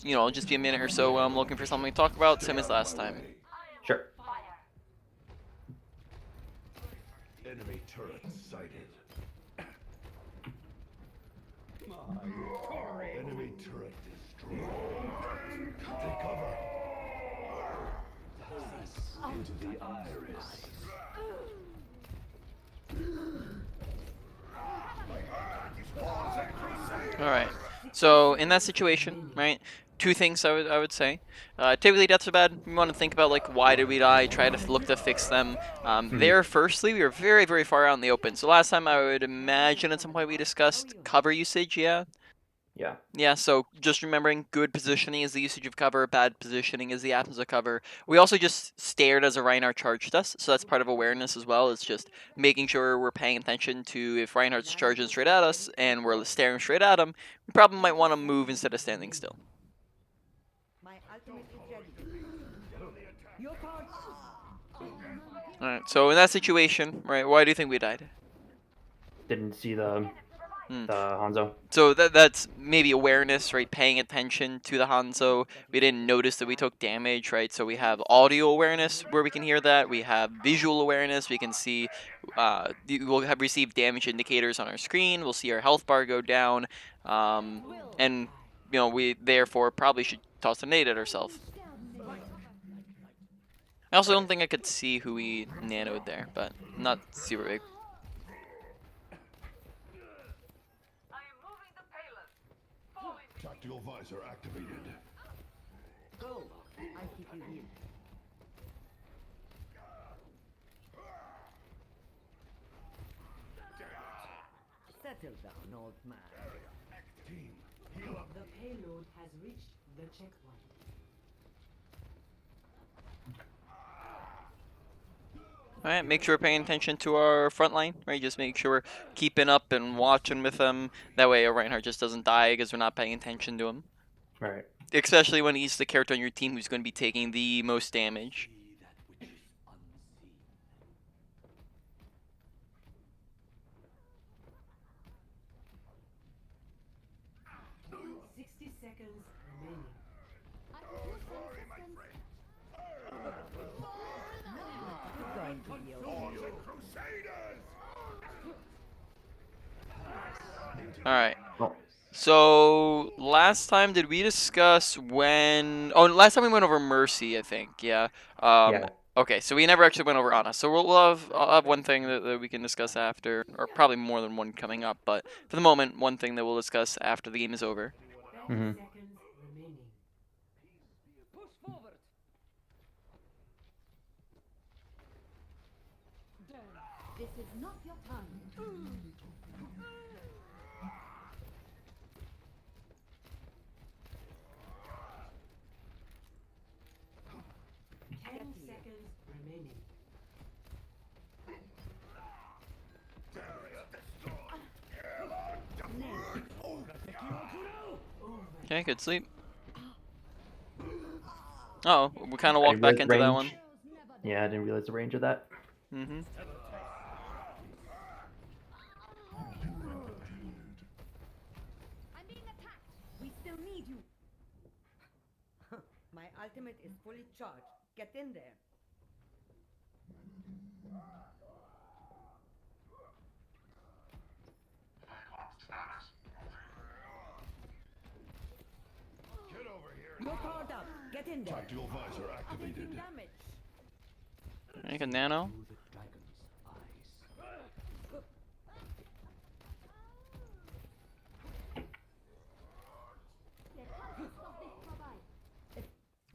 you know, just be a minute or so when I'm looking for something to talk about, same as last time. Sure. Enemy turret sighted. Enemy turret destroyed. Take cover. Into the iris. Alright, so in that situation, right, two things I would say. Typically deaths are bad. We want to think about, like, why did we die, try to look to fix them. There, firstly, we were very, very far out in the open. So last time I would imagine at some point we discussed cover usage, yeah? Yeah. Yeah, so just remembering good positioning is the usage of cover, bad positioning is the absence of cover. We also just stared as a Reinhardt charged us, so that's part of awareness as well. It's just making sure we're paying attention to if Reinhardt's charging straight at us and we're staring straight at him, we probably might want to move instead of standing still. Alright, so in that situation, right, why do you think we died? Didn't see the Hanzo. So that's maybe awareness, right? Paying attention to the Hanzo. We didn't notice that we took damage, right? So we have audio awareness where we can hear that. We have visual awareness. We can see, we'll have received damage indicators on our screen. We'll see our health bar go down, and you know we therefore probably should toss a nade at ourselves. I also don't think I could see who we nanoed there, but not super big. Tactical visor activated. Go. I keep you here. Settle down, old man. Team, heal up. The payload has reached the checkpoint. Alright, make sure we're paying attention to our front line, right? Just make sure we're keeping up and watching with them. That way, Reinhardt just doesn't die because we're not paying attention to him. Right. Especially when he's the character on your team who's going to be taking the most damage. 60 seconds remaining. Going to be okay. Alright. Oh. So, last time did we discuss when... Oh, last time we went over Mercy, I think, yeah. Yeah. Okay, so we never actually went over Ana. So I'll have one thing that we can discuss after, or probably more than one coming up, but for the moment, one thing that we'll discuss after the game is over. 10 seconds remaining. Push forward. This is not your time. 10 seconds remaining. Okay, good sleep. Oh, we kind of I walked back didn't into realize that the one. range. Yeah, I didn't realize the range of that. Mm-hmm. I'm being attacked. We still need you. My ultimate is fully charged. Get in there. Get over here. You're powered up. Get in there. Tactical visor activated. Damage. Make a nano.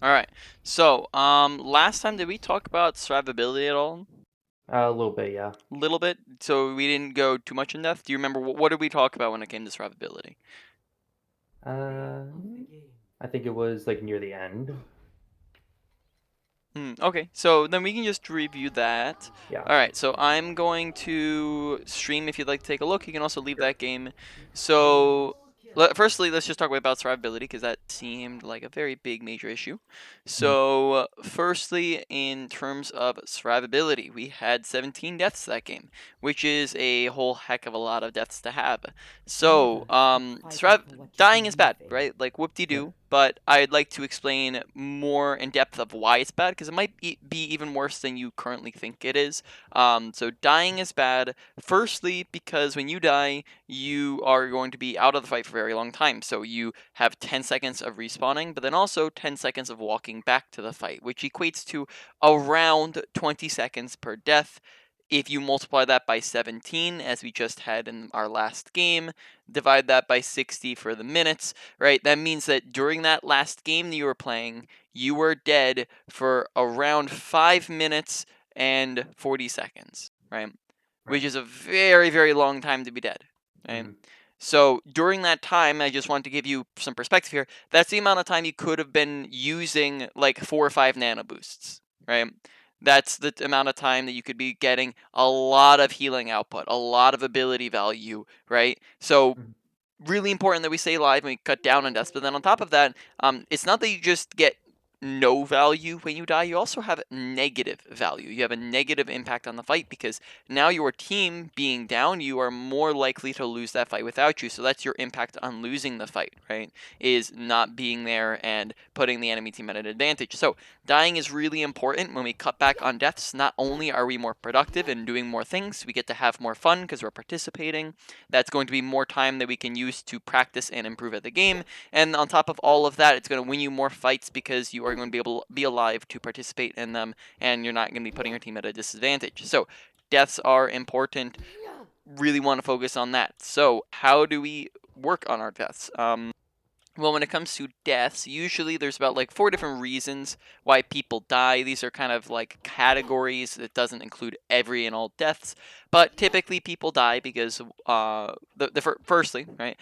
Alright, so, last time did we talk about survivability at all? A little bit, yeah. A little bit, so we didn't go too much in depth. Do you remember what did we talk about when it came to survivability? I think it was like near the end. Okay, so then we can just review that. Yeah. Alright, so I'm going to stream if you'd like to take a look. You can also leave that game. So, firstly, let's just talk about survivability, because that seemed like a very big major issue. So, firstly, in terms of survivability, we had 17 deaths that game, which is a whole heck of a lot of deaths to have. So, dying is bad, right? Like, whoop-de-doo. but I'd like to explain more in depth of why it's bad, because it might be even worse than you currently think it is. So dying is bad, firstly, because when you die, you are going to be out of the fight for a very long time. So you have 10 seconds of respawning, but then also 10 seconds of walking back to the fight, which equates to around 20 seconds per death. If you multiply that by 17, as we just had in our last game, divide that by 60 for the minutes, right? That means that during that last game that you were playing, you were dead for around 5 minutes and 40 seconds, right? Which is a very, very long time to be dead, right? Mhm. So during that time, I just want to give you some perspective here. That's the amount of time you could have been using like 4 or 5 nanoboosts, right? That's the amount of time that you could be getting a lot of healing output, a lot of ability value, right? So Mhm. really important that we stay alive and we cut down on deaths. But then on top of that, it's not that you just get no value when you die, you also have negative value. You have a negative impact on the fight, because now your team being down, you are more likely to lose that fight without you. So that's your impact on losing the fight, right? Is not being there and putting the enemy team at an advantage. So dying is really important. When we cut back on deaths, not only are we more productive and doing more things, we get to have more fun because we're participating. That's going to be more time that we can use to practice and improve at the game. And on top of all of that, it's going to win you more fights because you are going to be able to be alive to participate in them, and you're not going to be putting your team at a disadvantage. So deaths are important. Really want to focus on that. So how do we work on our deaths? Well, when it comes to deaths, usually there's about like 4 different reasons why people die. These are kind of like categories. It doesn't include every and all deaths, but typically people die because firstly, right,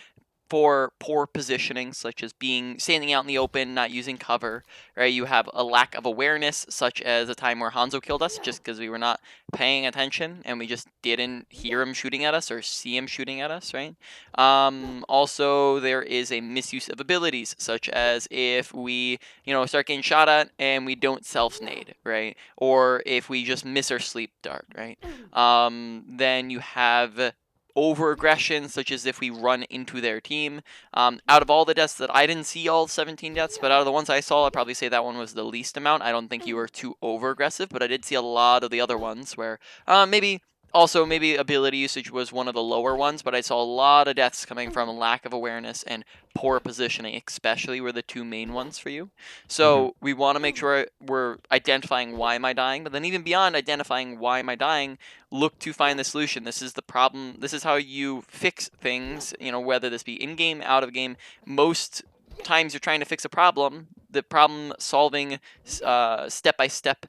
for poor positioning, such as standing out in the open, not using cover, right? You have a lack of awareness, such as a time where Hanzo killed us just because we were not paying attention and we just didn't hear him shooting at us or see him shooting at us, right? Also, there is a misuse of abilities, such as if we, start getting shot at and we don't self-nade, right? Or if we just miss our sleep dart, right? Then you have over aggression, such as if we run into their team. Out of all the deaths that I didn't see all 17 deaths, but out of the ones I saw, I'd probably say that one was the least amount. I don't think you were too over aggressive, but I did see a lot of the other ones where maybe ability usage was one of the lower ones, but I saw a lot of deaths coming from lack of awareness and poor positioning, especially were the 2 main ones for you. So we want to make sure we're identifying why am I dying, but then even beyond identifying why am I dying, look to find the solution. This is the problem. This is how you fix things, whether this be in-game, out of game. Most times you're trying to fix a problem. The problem solving step-by-step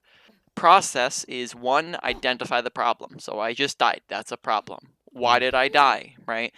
process is 1, identify the problem. So I just died. That's a problem. Why did I die, right?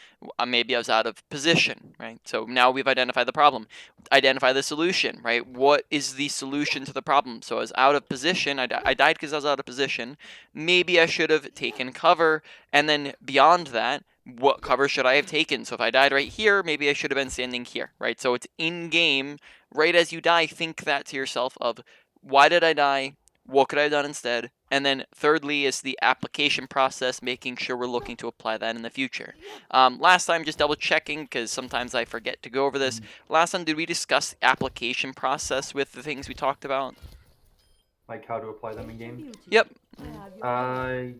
Maybe I was out of position, right? So now we've identified the problem. Identify the solution, right? What is the solution to the problem? So I was out of position. I died because I was out of position. Maybe I should have taken cover. And then beyond that, what cover should I have taken? So if I died right here, maybe I should have been standing here, right? So it's in-game. Right as you die, think that to yourself of, why did I die? What could I have done instead? And then thirdly is the application process, making sure we're looking to apply that in the future. Last time, just double checking, because sometimes I forget to go over this. Last time, did we discuss the application process with the things we talked about? Like how to apply them in game? Yep. I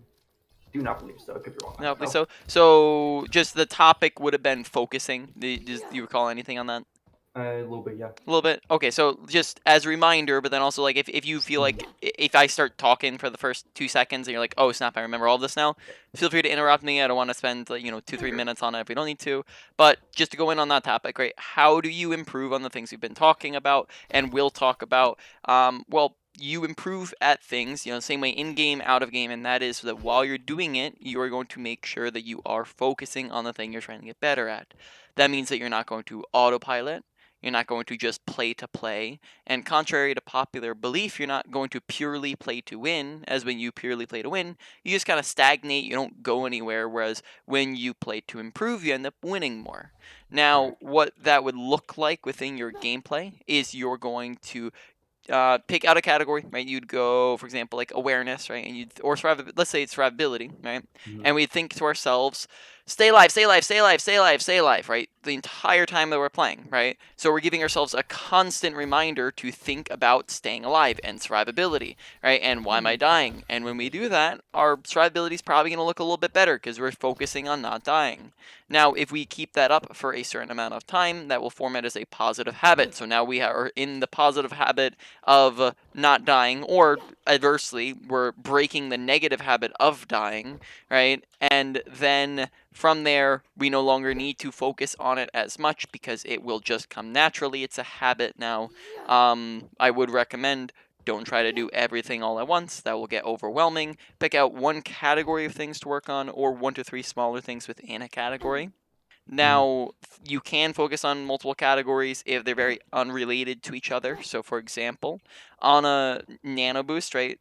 do not believe so. Could be wrong. No, so just the topic would have been focusing. Do you recall anything on that? A little bit, yeah. A little bit. Okay, so just as a reminder, but then also like if you feel like if I start talking for the first 2 seconds and you're like, oh snap, I remember all this now, feel free to interrupt me. I don't want to spend 2-3 minutes on it if we don't need to. But just to go in on that topic, right? How do you improve on the things we've been talking about and will talk about? Well, you improve at things, same way in game, out of game, and that is that while you're doing it, you are going to make sure that you are focusing on the thing you're trying to get better at. That means that you're not going to autopilot. You're not going to just play to play. And contrary to popular belief, you're not going to purely play to win, as when you purely play to win, you just kind of stagnate, you don't go anywhere, whereas when you play to improve, you end up winning more. Now, what that would look like within your gameplay is you're going to pick out a category, right? You'd go, for example, like awareness, right? And let's say it's survivability, right? And we think to ourselves, stay alive, stay alive, stay alive, stay alive, stay alive, right? The entire time that we're playing, right? So we're giving ourselves a constant reminder to think about staying alive and survivability, right? And why am I dying? And when we do that, our survivability is probably going to look a little bit better because we're focusing on not dying. Now, if we keep that up for a certain amount of time, that will format as a positive habit. So now we are in the positive habit of not dying, or adversely, we're breaking the negative habit of dying, right? And then from there, we no longer need to focus on it as much because it will just come naturally. It's a habit now. I would recommend don't try to do everything all at once. That will get overwhelming. Pick out one category of things to work on, or 1 to 3 smaller things within a category. Now, you can focus on multiple categories if they're very unrelated to each other. So, for example, on a Nanoboost, right?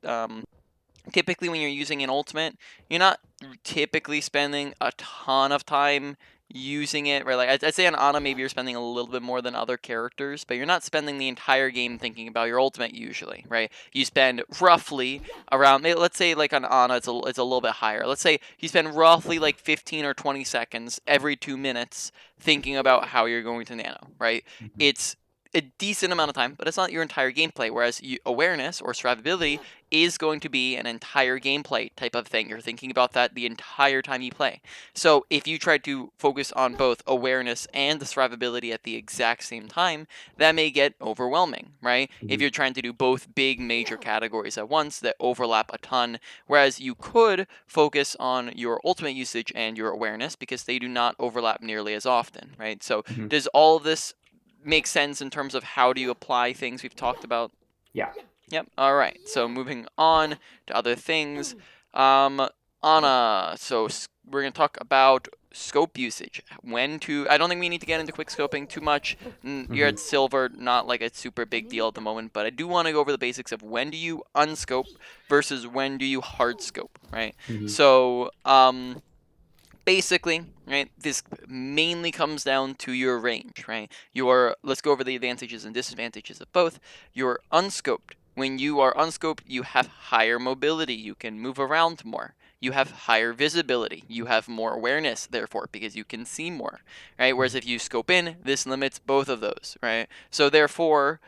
Typically when you're using an ultimate, you're not typically spending a ton of time using it, right? Like I'd say on Ana, maybe you're spending a little bit more than other characters, but you're not spending the entire game thinking about your ultimate usually, right? You spend roughly around, let's say like on Ana, it's a little bit higher. Let's say you spend roughly like 15 or 20 seconds every 2 minutes thinking about how you're going to nano, right? It's a decent amount of time, but it's not your entire gameplay. Whereas awareness or survivability is going to be an entire gameplay type of thing. You're thinking about that the entire time you play. So if you try to focus on both awareness and the survivability at the exact same time, that may get overwhelming, right? If you're trying to do both big major categories at once that overlap a ton, whereas you could focus on your ultimate usage and your awareness because they do not overlap nearly as often, right? So does all of this make sense in terms of how do you apply things we've talked about? Yeah. Yep. All right. So moving on to other things. Anna. So we're gonna talk about scope usage. When to? I don't think we need to get into quick scoping too much. You're at silver, not like a super big deal at the moment, but I do want to go over the basics of when do you unscope versus when do you hard scope, right? So basically, right, this mainly comes down to your range, right? Let's go over the advantages and disadvantages of both. You're unscoped. When you are unscoped, you have higher mobility. You can move around more. You have higher visibility. You have more awareness, therefore, because you can see more, right? Whereas if you scope in, this limits both of those, right? So therefore,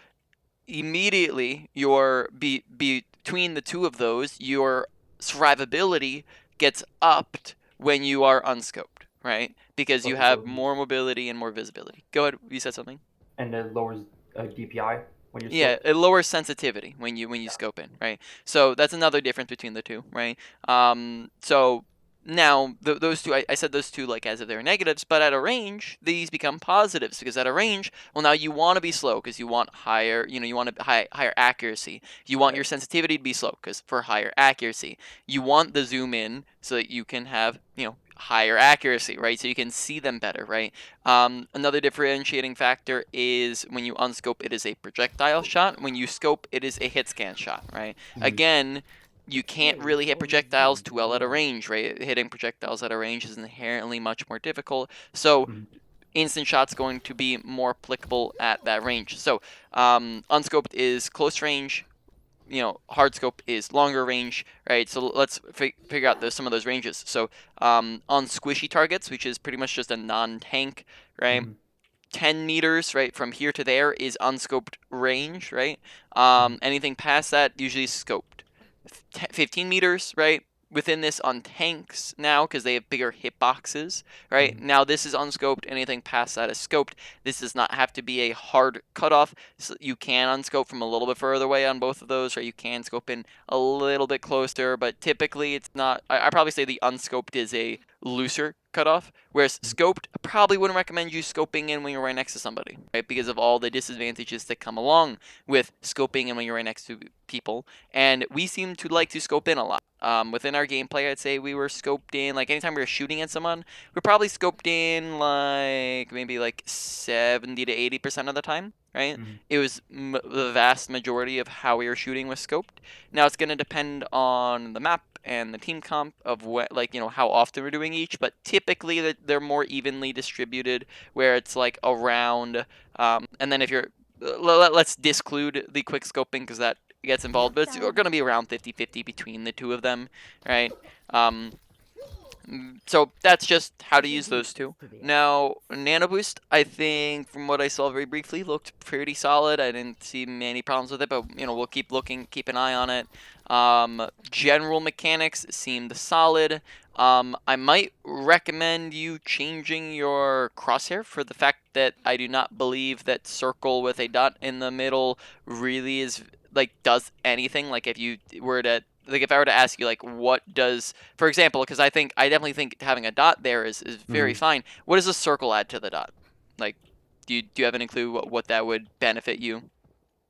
immediately between the two of those, your survivability gets upped when you are unscoped, right? Because you Okay, have so more mobility and more visibility. Go ahead, you said something. and it lowers DPI when you're Yeah, scoped. it lowers sensitivity when you scope in, right? So that's another difference between the two, right? So now those two, I said those two like as if they're negatives, but at a range these become positives because at a range, well, now you want to be slow because you want higher, you want higher accuracy. You want your sensitivity to be slow because for higher accuracy. You want the zoom in so that you can have higher accuracy, right? So you can see them better, right? Another differentiating factor is when you unscope, it is a projectile shot. When you scope, it is a hit scan shot, right? Again, you can't really hit projectiles too well at a range, right? Hitting projectiles at a range is inherently much more difficult. So instant shot's going to be more applicable at that range. So unscoped is close range. Hard scope is longer range, right? So let's figure out some of those ranges. So on squishy targets, which is pretty much just a non-tank, right? 10 meters, right, from here to there is unscoped range, right? Anything past that usually is scoped. 15 meters, right? Within this on tanks now because they have bigger hitboxes, right? Now this is unscoped. Anything past that is scoped. This does not have to be a hard cutoff. So you can unscope from a little bit further away on both of those, right? You can scope in a little bit closer, but typically it's not. I probably say the unscoped is a looser cutoff, whereas scoped, I probably wouldn't recommend you scoping in when you're right next to somebody, right? Because of all the disadvantages that come along with scoping in when you're right next to people. And we seem to like to scope in a lot. Within our gameplay, I'd say we were scoped in, like anytime we were shooting at someone, we're probably scoped in like maybe like 70 to 80% of the time, right? It was the vast majority of how we were shooting was scoped. Now it's going to depend on the map and the team comp of what, how often we're doing each, but typically they're more evenly distributed where it's like around, and then if you're, let's disclude the quick scoping because that gets involved, but it's going to be around 50-50 between the two of them, right? So that's just how to use those two. Now, Nanoboost, I think from what I saw very briefly, looked pretty solid. I didn't see many problems with it, but we'll keep looking, keep an eye on it. General mechanics seemed solid. I might recommend you changing your crosshair for the fact that I do not believe that circle with a dot in the middle really is does anything. Like if you were to if I were to ask you what does, for example, because I definitely think having a dot there is very fine. What does a circle add to the dot? Like, do you have any clue what that would benefit you?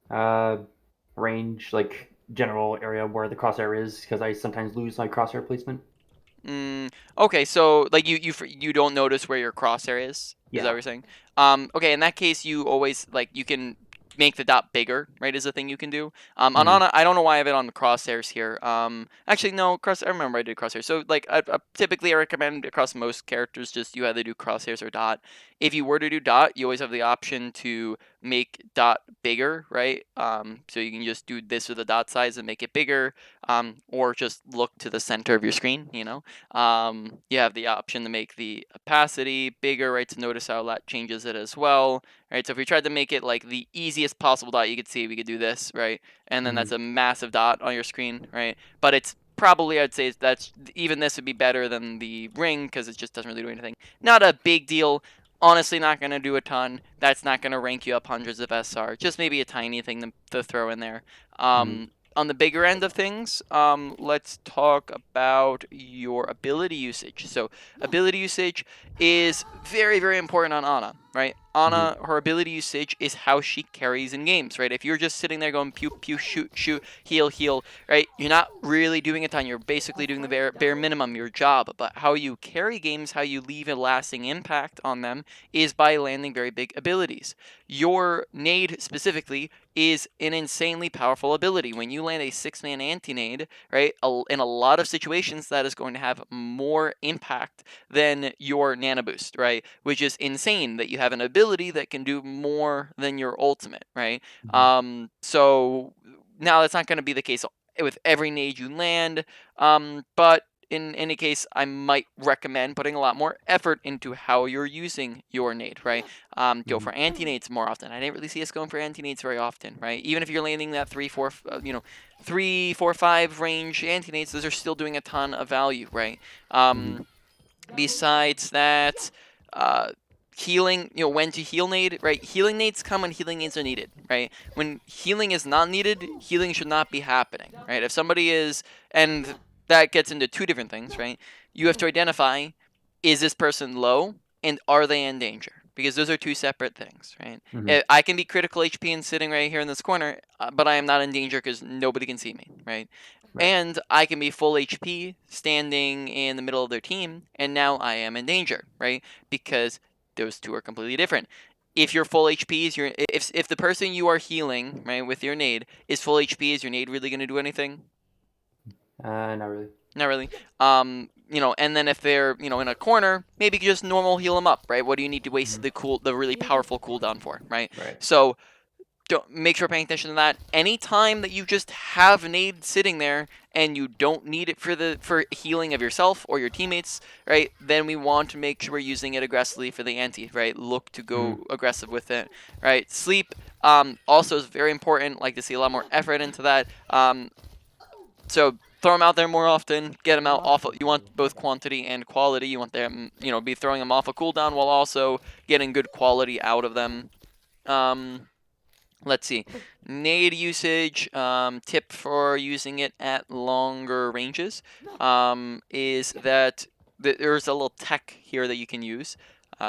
Range, like general area where the crosshair is, because I sometimes lose my crosshair placement. Okay, so you don't notice where your crosshair is? Is that what Yeah. you're saying? Okay, in that case, you always you can make the dot bigger, right? Is a thing you can do. On Ana, I don't know why I have it on the crosshairs here. Actually no, I remember I did crosshairs. So typically I recommend across most characters just you either do crosshairs or dot. If you were to do dot, you always have the option to make dot bigger, right? So you can just do this with the dot size and make it bigger, or just look to the center of your screen. You have the option to make the opacity bigger, right? To notice how that changes it as well, right? So if we tried to make it like the easiest possible dot, you could see we could do this, right? And then that's a massive dot on your screen, right? But it's probably, I'd say that's even this would be better than the ring because it just doesn't really do anything. Not a big deal. Honestly, not going to do a ton. That's not going to rank you up hundreds of SR. Just maybe a tiny thing to throw in there. On the bigger end of things, let's talk about your ability usage. So ability usage is very, very important on Ana, right? Ana, her ability usage is how she carries in games, right? If you're just sitting there going pew, pew, shoot, shoot, heal, heal, right? You're not really doing a ton. You're basically doing the bare minimum, your job. But how you carry games, how you leave a lasting impact on them is by landing very big abilities. Your Nade specifically is an insanely powerful ability. When you land a 6-man anti-nade, right, in a lot of situations, that is going to have more impact than your Nanoboost, right? Which is insane that you have an ability that can do more than your ultimate, right? So now that's not going to be the case with every nade you land, but in any case, I might recommend putting a lot more effort into how you're using your nade, right? Go for anti-nades more often. I didn't really see us going for anti-nades very often, right? Even if you're landing that 3, 4, 3, 4, 5 range anti-nades, those are still doing a ton of value, right? Besides that, healing, when to heal nade, right? Healing nades come when healing nades are needed, right? When healing is not needed, healing should not be happening, right? If somebody is, and that gets into two different things, right? You have to identify, is this person low and are they in danger? Because those are two separate things, right? I can be critical HP and sitting right here in this corner, but I am not in danger because nobody can see me, right? And I can be full HP standing in the middle of their team, and now I am in danger, right? Because those two are completely different. If you're full HP, if the person you are healing, right, with your nade is full HP, is your nade really going to do anything? Not really. Not really. And then if they're, in a corner, maybe just normal heal them up, right? What do you need to waste the really powerful cooldown for, right? So don't make sure paying attention to that. Anytime that you just have nade sitting there and you don't need it for healing of yourself or your teammates, right? Then we want to make sure we're using it aggressively for the anti, right? Look to go aggressive with it, right? Sleep also is very important. Like to see a lot more effort into that. So throw them out there more often. Get them out off. You want both quantity and quality. You want them, be throwing them off a cooldown while also getting good quality out of them. Let's see. Nade usage, tip for using it at longer ranges, is that there's a little tech here that you can use.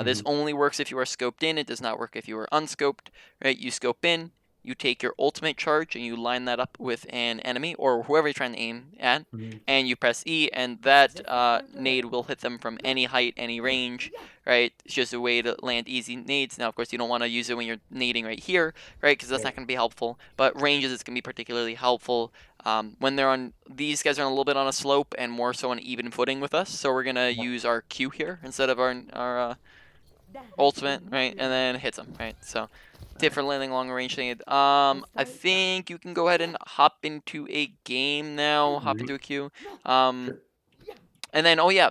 This only works if you are scoped in. It does not work if you are unscoped, right? You scope in, you take your ultimate charge, and you line that up with an enemy, or whoever you're trying to aim at, and you press E, and that nade will hit them from any height, any range, right? It's just a way to land easy nades. Now, of course, you don't want to use it when you're nading right here, right? Because that's not going to be helpful. But ranges, it's going to be particularly helpful when they're on. These guys are on a little bit on a slope and more so on even footing with us. So we're going to use our Q here instead of our ultimate, right? And then hits them, right? So tip for landing long range nade. I think you can go ahead and hop into a game now. Hop into a queue. And then, oh yeah,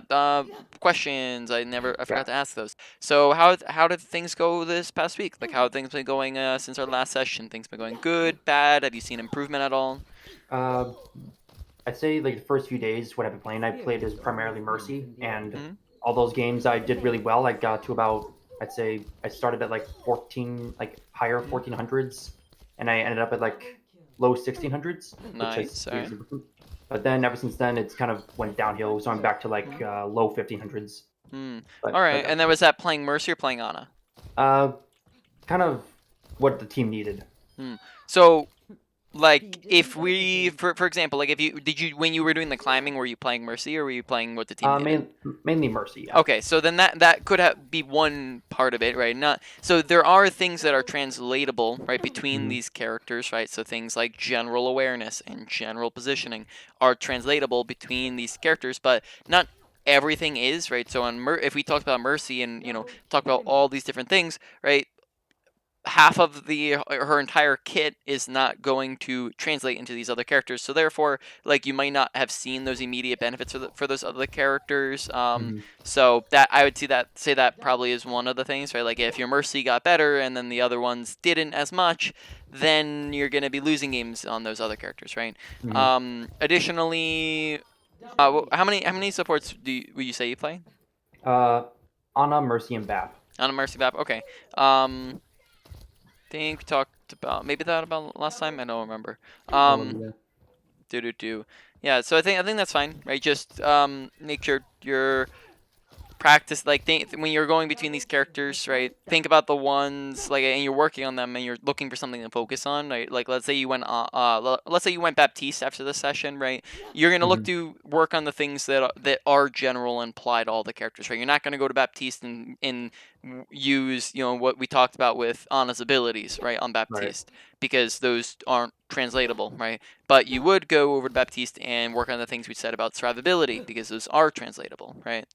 questions. I forgot to ask those. So how did things go this past week? Like how have things been going since our last session? Things been going good, bad? Have you seen improvement at all? Uh, I'd say like the first few days when I've been playing, I played as primarily Mercy, and Hmm. all those games I did really well. I got to about, I'd say I started at like 14, like higher 1400s, and I ended up at like low 1600s, which I Nice. All see right. as improvement. But then ever since then, it's kind of went downhill. So I'm back to like low 1500s. Hmm. All But right. And then was that playing Mercy or playing Ana? uh, kind of what the team needed. Hmm. So like if we for example, like if you did you when you were doing the climbing, were you playing Mercy or were you playing what the team needed? Mainly Mercy. Yeah. Okay, so then that could be one part of it, right? Not so there are things that are translatable, right, between Mhm. these characters, right? So things like general awareness and general positioning are translatable between these characters, but not everything is, right? So on if we talked about Mercy and talk about all these different things, right? Half of her entire kit is not going to translate into these other characters, so therefore like you might not have seen those immediate benefits for those other characters. Mhm. So that I would say that probably is one of the things, right? Like if your Mercy got better and then the other ones didn't as much, then you're going to be losing games on those other characters, right? Mhm. Additionally, how many supports would you say you play Uh, Ana, Mercy, and Bap. on a Mercy map? Okay. um think we talked about maybe that about last time. I don't remember. Yeah. Do. Yeah, so I think that's fine, right? Just make sure you're practice like when you're going between these characters, right? Think about the ones like and you're working on them and you're looking for something to focus on, right? Like let's say you went let's say you went Baptiste after this session, right? You're gonna look Mhm. to work on the things that are general and apply to all the characters, right? You're not gonna go to Baptiste and use what we talked about with Anna's abilities, right, on Right. Baptiste because those aren't translatable, right? But you would go over to Baptiste and work on the things we said about survivability because those are translatable, right?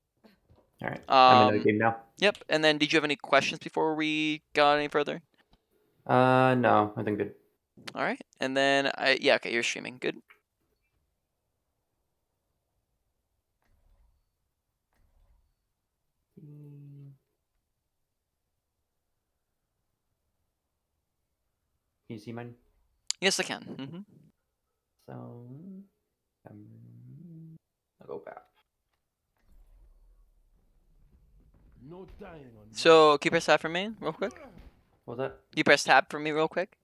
All right. I'm in a Um, game now. yep. And then, did you have any questions before we got any further? No, I think good. All right. And then, yeah, okay, you're streaming. Good. Can you see mine? Yes, I can. Hmm. So, I'll go back. No dying on my So, can you press tab for me real quick? What was that? Can you press tab for me real quick?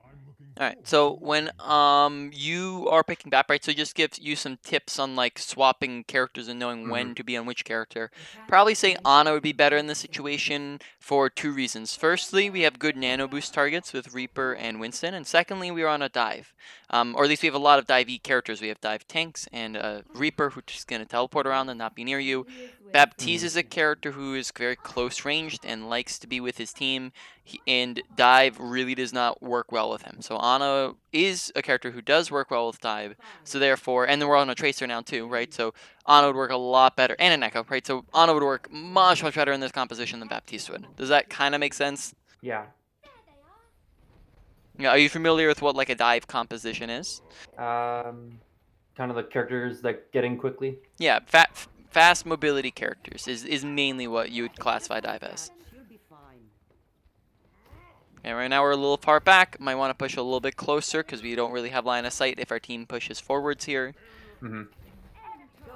I'm looking All right. forward So to when watching. you are picking BAP, right? So it just gives you some tips on like swapping characters and knowing Mhm. when to be on which character. Probably say Ana would be better in this situation for two reasons. Firstly, we have good Nanoboost targets with Reaper and Winston, and secondly, we are on a dive, or at least we have a lot of dive characters. We have dive tanks and Reaper, who's just gonna teleport around and not be near you. Baptiste is a character who is very close ranged and likes to be with his team, and dive really does not work well with him. So Ana is a character who does work well with dive. So therefore, and then we're on a tracer now too, right? So Ana would work a lot better, and an echo, right? So Ana would work much better in this composition than Baptiste would. Does that kind of make sense? Yeah. Yeah. Are you familiar with what like a dive composition is? Um, Kind of the characters that get in quickly. Yeah, fast mobility characters is mainly what you would classify dive as. You'll be fine. And right now we're a little far back. Might want to push a little bit closer because we don't really have line of sight if our team pushes forwards here. Mhm. Go.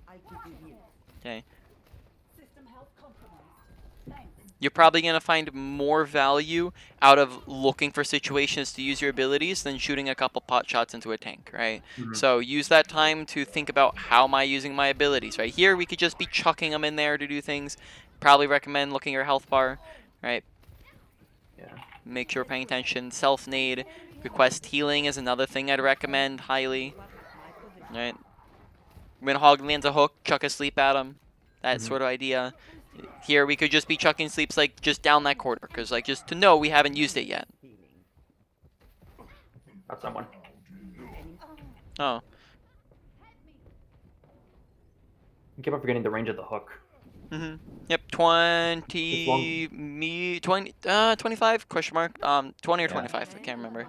I'll keep you healed. Okay. System health compromised. Thanks. You're probably going to find more value out of looking for situations to use your abilities than shooting a couple pot shots into a tank, right? Mhm. So use that time to think about how am I using my abilities, right? Here we could just be chucking them in there to do things. Probably recommend looking at your health bar, right? Yeah. Make sure we're paying attention. Self-nade, request healing is another thing I'd recommend highly, Swap my position. right? When Hog lands a hook, chuck a sleep at him. That Mhm. sort of idea. Here we could just be chucking sleeps like just down that corridor, because like just to know we haven't used it yet. Healing. Got someone. Oh, I keep on forgetting the range of the hook. Yep, It's long. 25 question mark. 20 or Yeah. 25. I can't remember.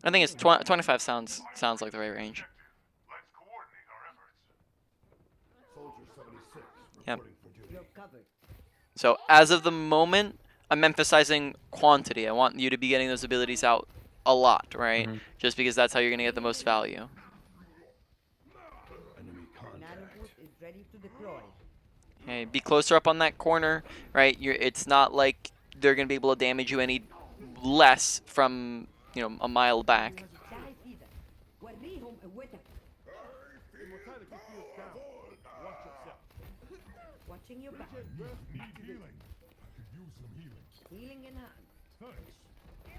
I think it's 25 sounds like the right range. Let's coordinate our efforts. Yep. You're covered. So as of the moment, I'm emphasizing quantity. I want you to be getting those abilities out a lot, right? Mhm. Just because that's how you're gonna get the most value. Enemy contact. Nanoboost is ready to deploy. Okay, be closer up on that corner, right? It's not like they're gonna be able to damage you any less from a mile back. وريهم قوتك. Immortality field down. Watch yourself. Watching your back. Need healing. I could use some healing. Healing in hand. Thanks. Hey,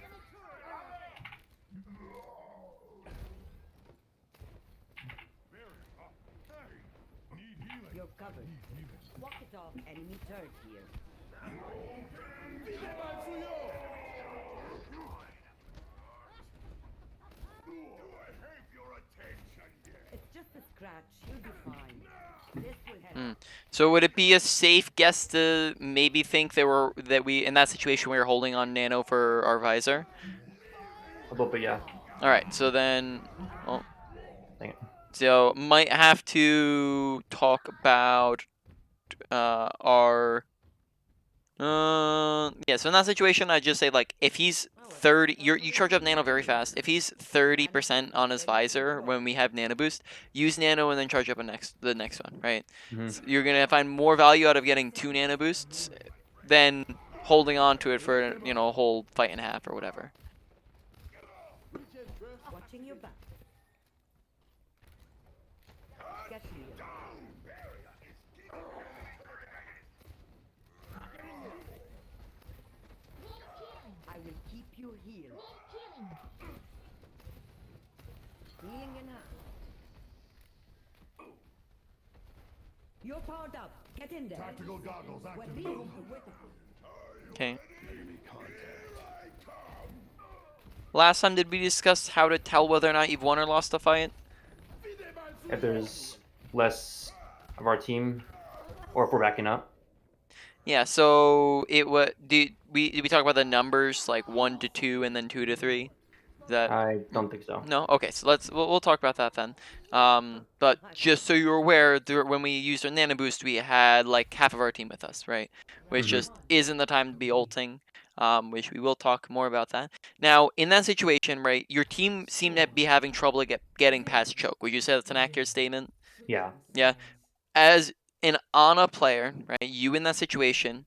need healing. You're covered. Need healing. Walk it off. Enemy turret here. It's just a scratch. You'll be fine. This will help. So would it be a safe guess to maybe think that we in that situation we were holding on Nano for our visor? A little bit, yeah. All right. So then, well, Dang it. so might have to talk about our. Yeah. So in that situation, I just say like if he's 30, you charge up Nano very fast. If he's 30% on his visor when we have Nano Boost, use Nano and then charge up the next one, right? Mhm. So you're gonna find more value out of getting 2 Nano Boosts than holding on to it for a whole fight and a half or whatever. Watching your back. Get real. I will keep you healed. Healing in hand. You're powered up. Get in there. Tactical goggles activated. وريهم قوتك. Okay. Enemy contact. Last time did we discuss how to tell whether or not you've won or lost a fight? If there's less of our team, or if we're backing up. Yeah. So did we talk about the numbers like 1 to 2 and then 2 to 3? Is that I don't think so. No? Okay, so we'll talk about that then. But just so you're aware, when we used our Nano Boost, we had like half of our team with us, right? Which Mhm. just isn't the time to be ulting, which we will talk more about that. Now, in that situation, right, your team seemed to be having trouble getting past choke. Would you say that's an accurate statement? Yeah. Yeah. As an Ana player, right, you in that situation,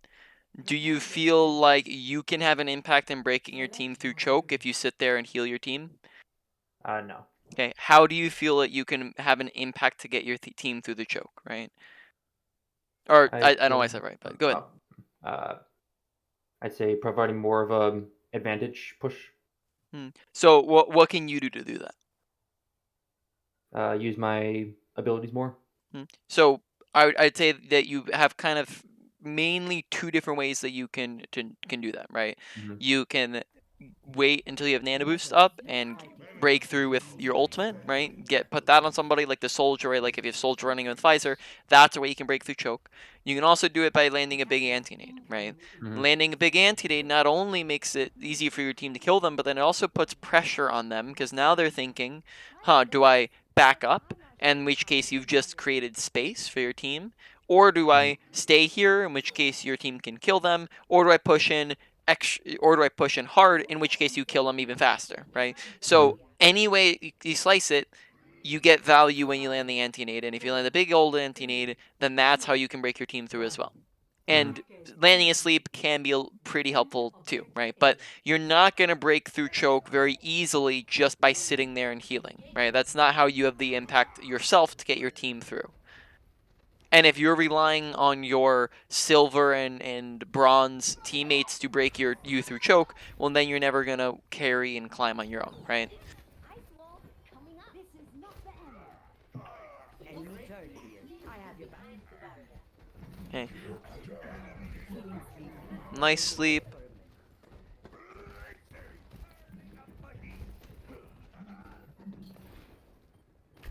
do you feel like you can have an impact in breaking your team through choke if you sit there and heal your team? No. Okay, how do you feel that you can have an impact to get your team through the choke, right? Or I don't know why I said right, but go ahead. I'd say providing more of a advantage push. So what can you do to do that? Use my abilities more. So I'd say that you have kind of mainly 2 different ways that you can do that, right? Mhm. You can wait until you have Nano Boost up and break through with your ultimate, right? Put that on somebody like the soldier, right? Like if you have soldier running with visor, that's a way you can break through choke. You can also do it by landing a big anti-nade, right? Mhm. Landing a big anti-nade not only makes it easy for your team to kill them, but then it also puts pressure on them because now they're thinking, do I back up? In which case you've just created space for your team, or do I stay here, in which case your team can kill them, or do I push in hard, in which case you kill them even faster, right? So any way you slice it, you get value when you land the anti-nade, and if you land a big old anti-nade, then that's how you can break your team through as well. And landing asleep can be pretty helpful too, right? But you're not going to break through choke very easily just by sitting there and healing, right? That's not how you have the impact yourself to get your team through. And if you're relying on your silver and bronze teammates to break you through choke, well, then you're never going to carry and climb on your own, right? Ice wall coming up. This is not the end. Enemy turret here. I have your back. Okay. Nice sleep.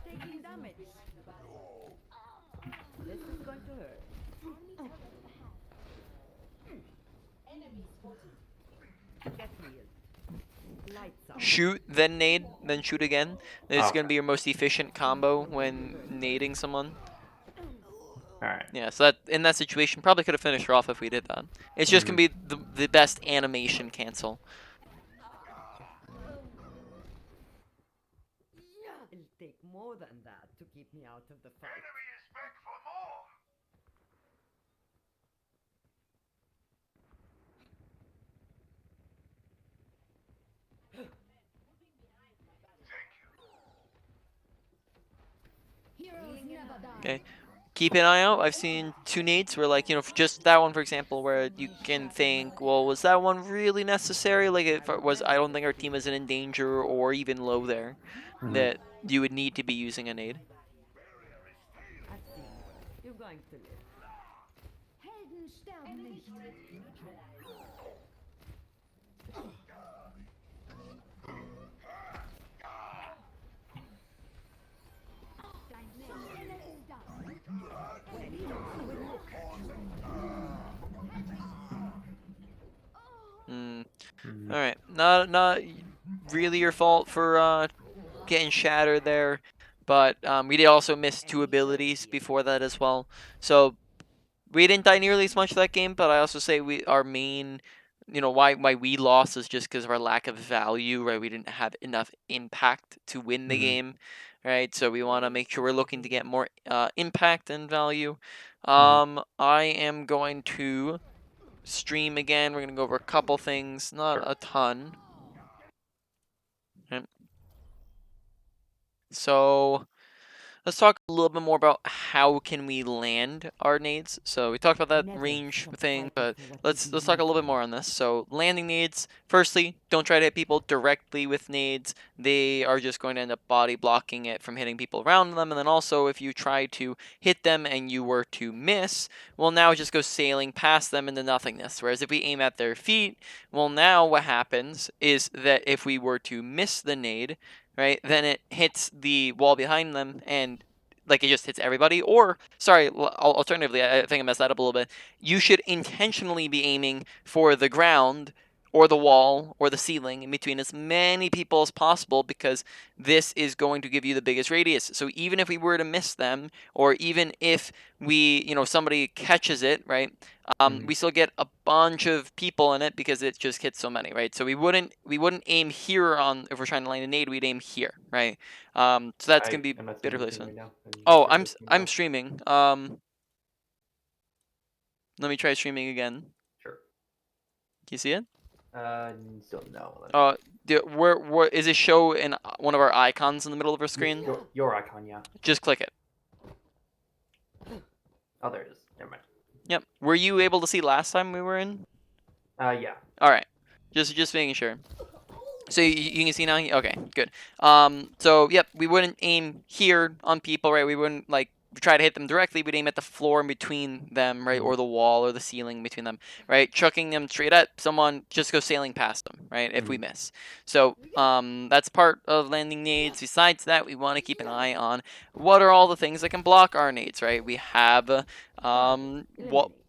Taking damage. This is going to hurt. Get real. Lights out. Shoot, then nade, then shoot again. This is Oh. going to be your most efficient combo when nading someone. All right. Yeah, so that in that situation probably could have finished her off if we did that. It's just gonna be the best animation cancel. It'll take more than that to keep me out of the fight. Heroes never die. Okay. Keep an eye out. I've seen 2 nades where, like, just that one, for example, where you can think, well, was that one really necessary? Like, if it was, I don't think our team isn't in danger or even low there, that you would need to be using a nade. I've seen worse. You're going to live. Helden sterben nicht. Dein Wille ist da. All right, not really your fault for getting shattered there, but we did also miss 2 abilities before that as well. So we didn't die nearly as much that game, but I also say our main, why we lost is just because of our lack of value, right? We didn't have enough impact to win the game, right? So we want to make sure we're looking to get more impact and value. I am going to stream again. We're gonna go over a couple things, not a ton. Okay. So let's talk a little bit more about how can we land our nades. So we talked about that Never range stop thing, fighting but for what you let's believe talk a little bit in. more on this. So landing nades, firstly, don't try to hit people directly with nades. They are just going to end up body blocking it from hitting people around them. And then also, if you try to hit them and you were to miss, well, now it just goes sailing past them into nothingness. Whereas if we aim at their feet, well, now what happens is that if we were to miss the nade, right, then it hits the wall behind them and like it just hits everybody. Or, sorry, alternatively, I think I messed that up a little bit. You should intentionally be aiming for the ground or the wall or the ceiling in between as many people as possible, because this is going to give you the biggest radius. So even if we were to miss them, or even if somebody catches it, right, we still get a bunch of people in it because it just hits so many, right? So we wouldn't aim here on if we're trying to land a nade. We'd aim here, right? So that's gonna be I'm not seeing better anything placement. right now. Oh, Refresh the screen as I'm well. streaming. Let me try streaming again. Sure. Can you see it? Still no. Where is it show in one of our icons in the middle of our screen? Your icon, yeah. Just click it. Oh, there it is. Never mind. Yep. Were you able to see last time we were in? Yeah. All right. Just making sure. So you can see now. Okay, good. So yep, we wouldn't aim here on people, right? We wouldn't like try to hit them directly. We'd aim at the floor in between them, right, or the wall or the ceiling between them, right? Chucking them straight at someone, just go sailing past them, right? If we miss. So that's part of landing nades. Besides that, we want to keep an eye on what are all the things that can block our nades, right? We have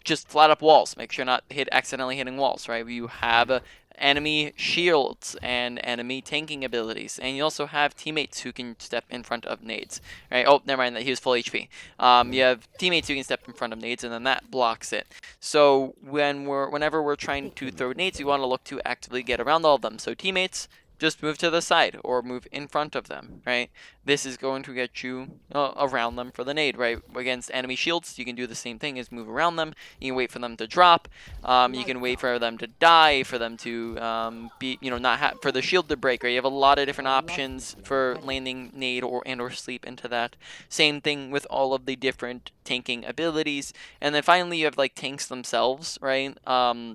just flat up walls. Make sure not accidentally hitting walls, right? You have enemy shields and enemy tanking abilities, and you also have teammates who can step in front of nades, right? Oh, never mind, that he was full HP. You have teammates who can step in front of nades, and then that blocks it. So whenever we're trying to throw nades, we want to look to actively get around all of them. So teammates, just move to the side or move in front of them, right? This is going to get you around them for the nade, right? Against enemy shields, you can do the same thing as move around them. You can wait for them to drop. You can wait for them to die, for them to be, not for the shield to break, right? You have a lot of different options for landing nade or sleep into that. Same thing with all of the different tanking abilities. And then finally you have like tanks themselves, right?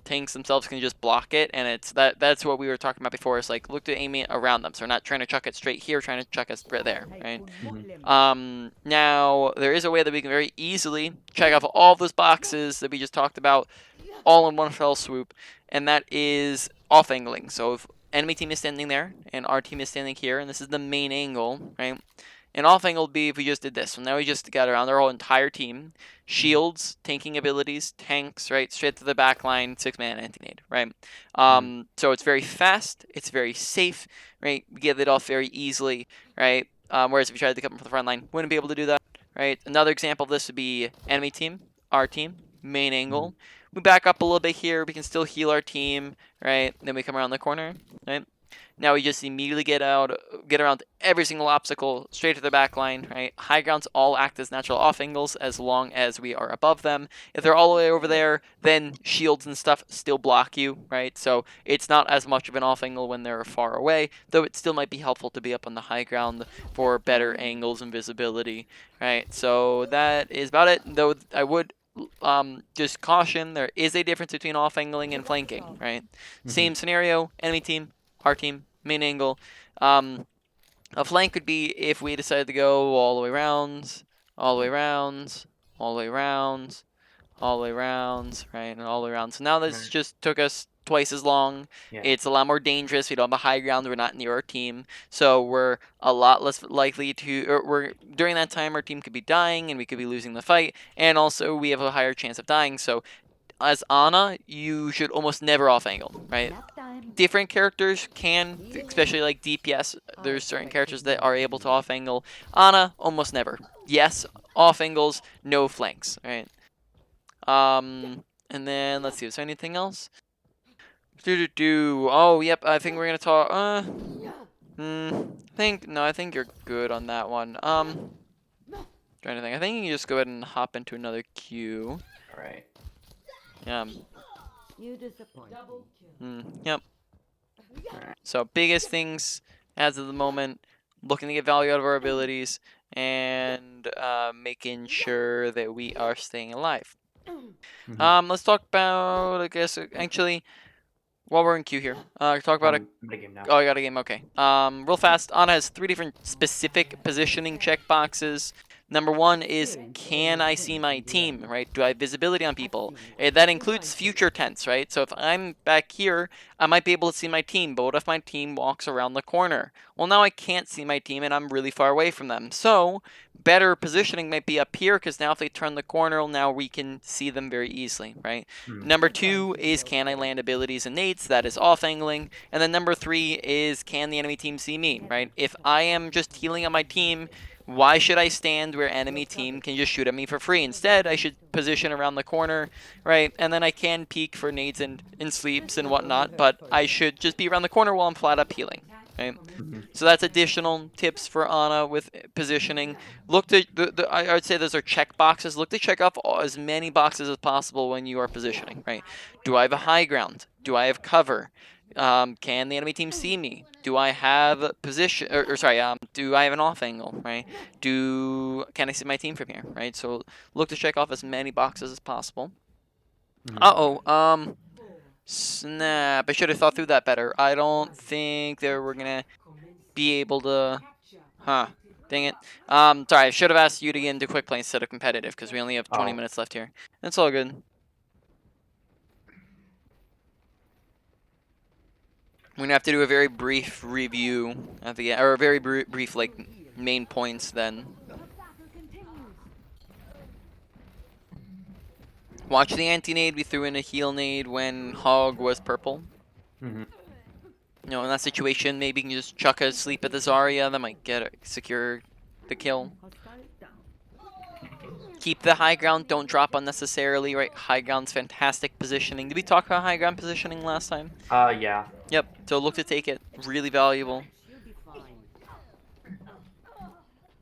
Tanks themselves can just block it, and that's what we were talking about before. Is like look to aim it around them. So we're not trying to chuck it straight here, trying to chuck it right there, right? Now there is a way that we can very easily check off all of those boxes that we just talked about all in one fell swoop, and that is off angling. So if enemy team is standing there and our team is standing here, and this is the main angle, right? An off angle would be if we just did this. So now we just got around our whole entire team, shields, tanking abilities, tanks, right? Straight to the back line, 6-man anti-nade, right? So it's very fast, it's very safe, right? We get it off very easily, right? Whereas if you tried to come from the front line, wouldn't be able to do that. right? Another example of this would be enemy team, our team, main angle. We back up a little bit here. We can still heal our team, right? Then we come around the corner, right? Now we just immediately get around every single obstacle, straight to the back line, right? High grounds all act as natural off angles as long as we are above them. If they're all the way over there, then shields and stuff still block you, right? So it's not as much of an off angle when they're far away, though it still might be helpful to be up on the high ground for better angles and visibility, right? So that is about it, though I would just caution, there is a difference between off angling and flanking, right? Same scenario, enemy team, our team, main angle. A flank would be if we decided to go all the way around, all the way around, all the way around, all the way around, right, and all the way around. So now this just took us twice as long. Yeah. It's a lot more dangerous. We don't have a high ground. We're not near our team, so we're a lot less likely to. Or we're during that time, our team could be dying and we could be losing the fight, and also we have a higher chance of dying. So as Ana, you should almost never off angle, right? Nap time. Different characters can, especially like DPS, there's certain characters that are able to off angle. Ana, almost never. Yes, off angles, no flanks, right? And then let's see, is there anything else? Oh, yep, I think we're gonna talk. I think you're good on that one. Trying to think. I think you can just go ahead and hop into another queue. All right. Yeah. You disappoint me. Yep. So biggest things as of the moment, looking to get value out of our abilities and making sure that we are staying alive. Let's talk about, I guess, actually, while we're in queue here, talk about I'm in a game now. Oh, I got a game. Okay. Real fast. Ana has 3 different specific positioning checkboxes. Number 1 is, can I see my team, right? Do I have visibility on people? That includes future tense, right? So if I'm back here, I might be able to see my team, but what if my team walks around the corner? Well, now I can't see my team and I'm really far away from them. So better positioning might be up here, because now if they turn the corner, now we can see them very easily, right? Number 2 is, can I land abilities and nades? That is off angling. And then number 3 is, can the enemy team see me, right? If I am just healing on my team, why should I stand where enemy team can just shoot at me for free? Instead, I should position around the corner, right? And then I can peek for nades and sleeps and whatnot, but I should just be around the corner while I'm flat up healing, right? So that's additional tips for Ana with positioning. Look to, I would say those are check boxes. Look to check off as many boxes as possible when you are positioning, right? Do I have a high ground? Do I have cover? Can the enemy team see me? Do I have position, do I have an off angle, right? Can I see my team from here, right? So look to check off as many boxes as possible. Snap, I should have thought through that better. I don't think that we're gonna be able to, dang it. Sorry, I should have asked you to get into quick play instead of competitive, because we only have 20 minutes left here. That's all good. We're gonna have to do a very brief review at the end, or a very brief like main points then. Watch the anti-nade. We threw in a heal nade when Hog was purple. You know, in that situation, maybe you can just chuck a sleep at the Zarya. That might secure the kill. Keep the high ground. Don't drop unnecessarily, right? High ground's fantastic positioning. Did we talk about high ground positioning last time? Yeah. Yep. So look to take it. Really valuable. You'll be fine.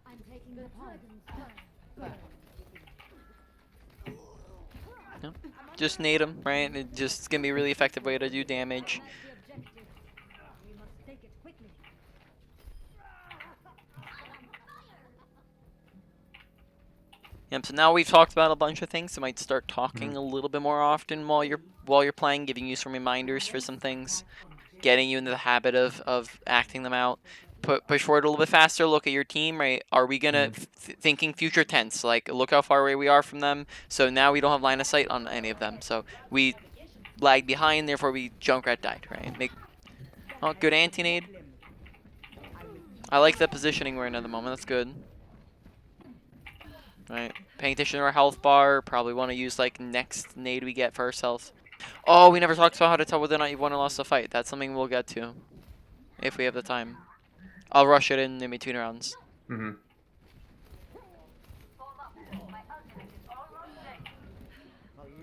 I'm taking the point. Yep. Just nade him, right? It's gonna be a really effective way to do damage. The objective. We must take it quickly. Yep, so now we've talked about a bunch of things, so I might start talking a little bit more often while you're playing, giving you some reminders for some things, getting you into the habit of acting them out. Push forward a little bit faster, look at your team, right? Are we gonna thinking future tense, like look how far away we are from them, so now we don't have line of sight on any of them. So we lag behind, therefore we Junkrat died, right? Good anti-nade. I like the positioning we're in at the moment, that's good. Right, paying attention to our health bar. Probably want to use like next nade we get for ourselves. Oh, we never talked about how to tell whether or not you've won or lost a fight. That's something we'll get to if we have the time. I'll rush it in between rounds.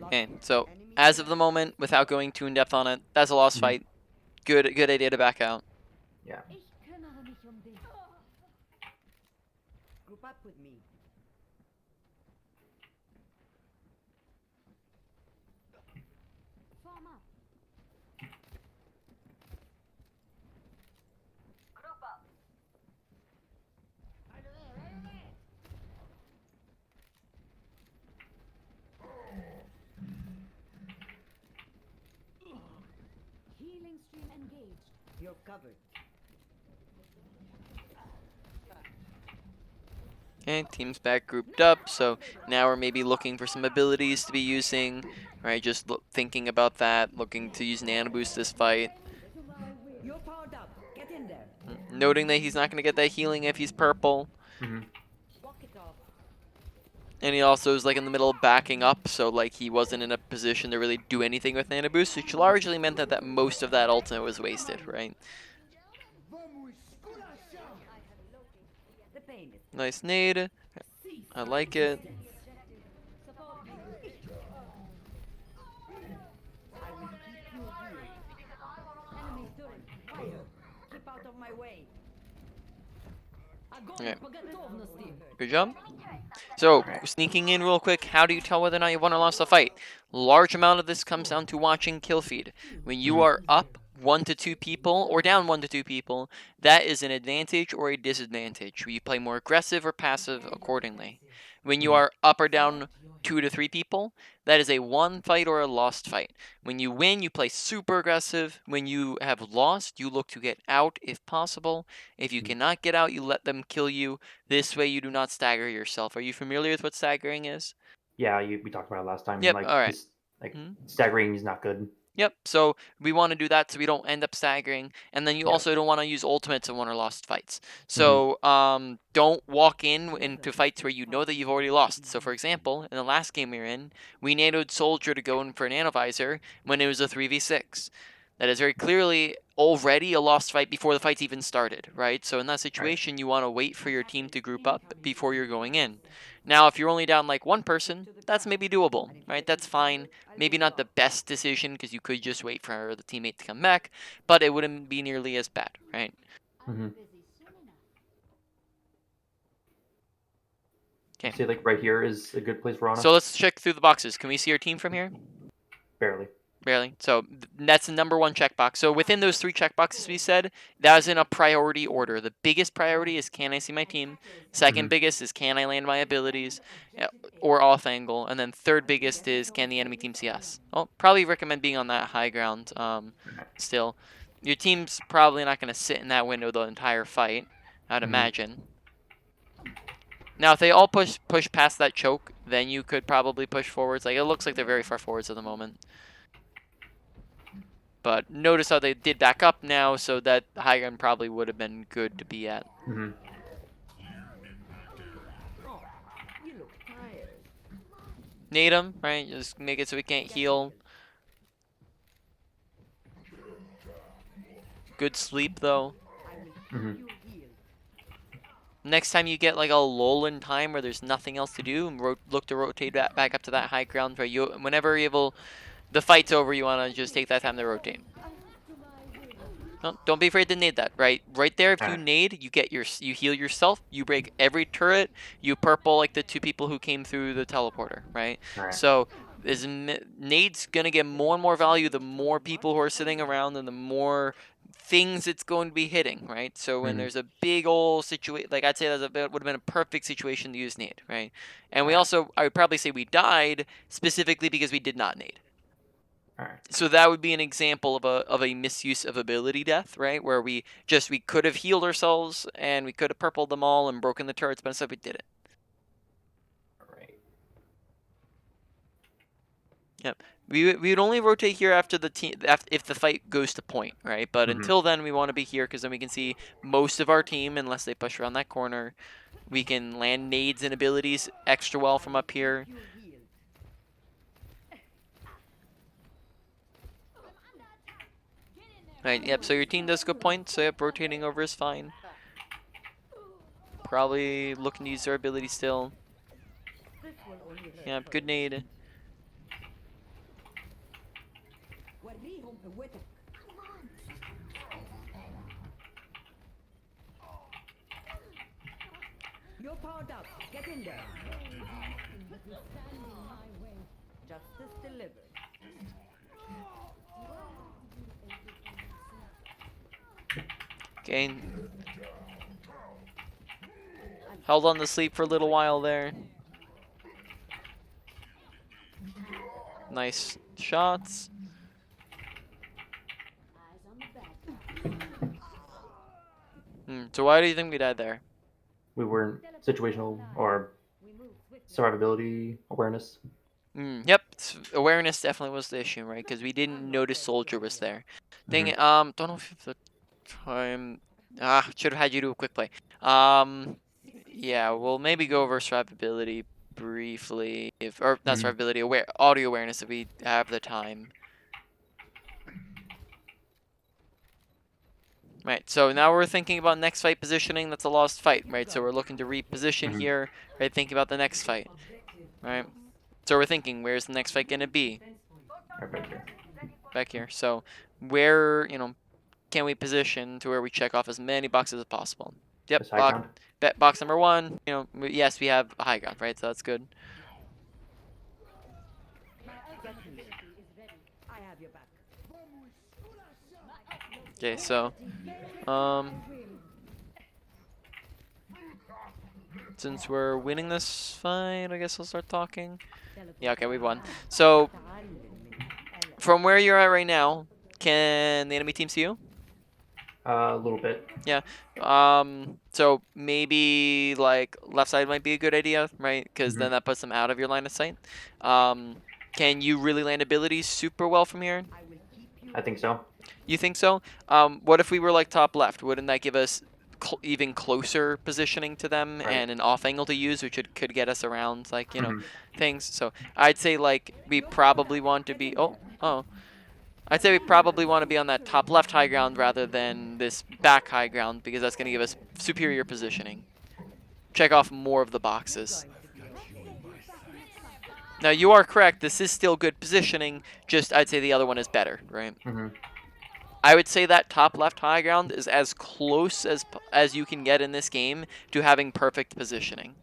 Okay, so as of the moment, without going too in depth on it, that's a lost fight. Good idea to back out. Yeah. Ich kümmere mich um dich. Group up with me. Form up. Healing stream engaged. You're covered. Okay, team's back grouped up, so now we're maybe looking for some abilities to be using, right? Just thinking about that, looking to use Nanoboost this fight. You're powered up. Get in there. Noting that he's not going to get that healing if he's purple. Walk it off. And he also is like in the middle of backing up, so like he wasn't in a position to really do anything with Nanoboost, which largely meant that most of that ultimate was wasted, right? The pain is Nice nade. I like it. Support me. I will keep you healed. Enemy turret. Fire. Keep out of my way. Okay. Готовности. Good job. So, sneaking in real quick, how do you tell whether or not you won or lost a fight? Large amount of this comes down to watching kill feed. When you are up 1 to 2 people or down 1 to 2 people, that is an advantage or a disadvantage. You play more aggressive or passive accordingly. When you are up or down 2 to 3 people, that is a won fight or a lost fight. When you win, you play super aggressive. When you have lost, you look to get out if possible. If you cannot get out, you let them kill you. This way you do not stagger yourself. Are you familiar with what staggering is? Yeah, we talked about it last time. Yep, Like alright. just like Mhm. staggering is not good. Yep, so we want to do that so we don't end up staggering, and then you Yeah. also don't want to use ultimates in won or lost fights. So don't walk into fights where you know that you've already lost. So for example, in the last game we were in, we nanoed Soldier to go in for an Nanovisor when it was a 3v6. That is very clearly already a lost fight before the fight's even started, right? So in that situation, you want to wait for your team to group up before you're going in. Now, if you're only down like one person, that's maybe doable, right? That's fine. Maybe not the best decision because you could just wait for the teammate to come back, but it wouldn't be nearly as bad, right? I'll be busy soon enough. You Okay. say like right here is a good place for Ana? So let's check through the boxes. Can we see our team from here? Barely. Barely. So that's the number 1 checkbox. So within those 3 checkboxes we said, that is in a priority order. The biggest priority is can I see my team? Second biggest is can I land my abilities or off angle? And then third biggest is can the enemy team see us? I'll probably recommend being on that high ground still. Your team's probably not going to sit in that window the entire fight, I'd imagine. Now, if they all push past that choke, then you could probably push forwards. Like, it looks like they're very far forwards at the moment. But notice how they did back up now, so that high ground probably would have been good to be at. You look tired. Nade him, right? Just make it so he can't heal. Good sleep, though. I will keep you healed. Next time you get like a lull in time where there's nothing else to do, and look to rotate back up to that high ground. Where whenever you're able, the fight's over, you want to just take that time to rotate. No, don't be afraid to nade that, right? Right there, if you nade, you heal yourself, you break every turret, you purple like the 2 people who came through the teleporter, right? So nade's gonna get more and more value the more people who are sitting around and the more things it's going to be hitting, right? So when there's a big old situation, like I'd say would have been a perfect situation to use nade, right? And we also, I would probably say we died specifically because we did not nade. So that would be an example of a misuse of ability death, right? Where we could have healed ourselves and we could have purpled them all and broken the turrets, but instead we did it. Yep. We would only rotate here after if the fight goes to point, right? But until then, we want to be here because then we can see most of our team, unless they push around that corner. We can land nades and abilities extra well from up here. Right, yep, so your team does good points, so yep, rotating over is fine. Probably looking to use their ability still. Yep, good nade. You're powered up. Get in there. Stand in my way. Justice delivered. Okay. Held on to sleep for a little while there. Nice shots. Eyes on the bad guy. So why do you think we died there? We weren't situational or We move swiftly. survivability awareness. Yep, awareness definitely was the issue, right? Because we didn't notice soldier was there. Dang Mhm. it. Don't know if the time. Should have had you do a quick play. Yeah, we'll maybe go over survivability briefly, if or not Mhm. survivability, audio awareness if we have the time. Right, so now we're thinking about next fight positioning. That's a lost fight, right? So we're looking to reposition Mhm. here, right? Thinking about the next fight, right? So we're thinking, where's the next fight gonna be? Right back here. Back here. So where, can we position to where we check off as many boxes as possible? Yep, This high ground. box number 1. Yes, we have a high ground, right? So that's good. My ultimate ability is ready. I have your back. Okay, so since we're winning this fight, I guess I'll start talking. Yeah, okay, we won. So from where you're at right now, can the enemy team see you? A little bit. Yeah. So maybe like left side might be a good idea, right? Because then that puts them out of your line of sight. Can you really land abilities super well from here? I will keep you. I think so. You think so? What if we were like top left? Wouldn't that give us even closer positioning to them Right. and an off angle to use, which could get us around like Mhm. things? So I'd say like we probably want to be. Oh. I'd say we probably want to be on that top left high ground rather than this back high ground because that's going to give us superior positioning. Check off more of the boxes. Now you are correct, this is still good positioning, just I'd say the other one is better, right? Mhm. I would say that top left high ground is as close as you can get in this game to having perfect positioning.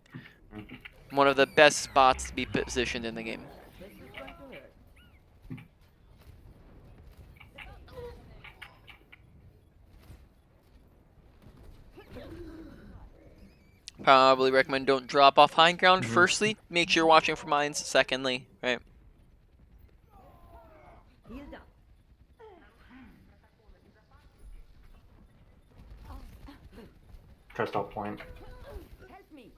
One of the best spots to be positioned in the game. This is going to hurt. Probably recommend don't drop off high ground. Firstly, make sure you're watching for mines. Secondly, right? Healed up. Trust all point. Help me.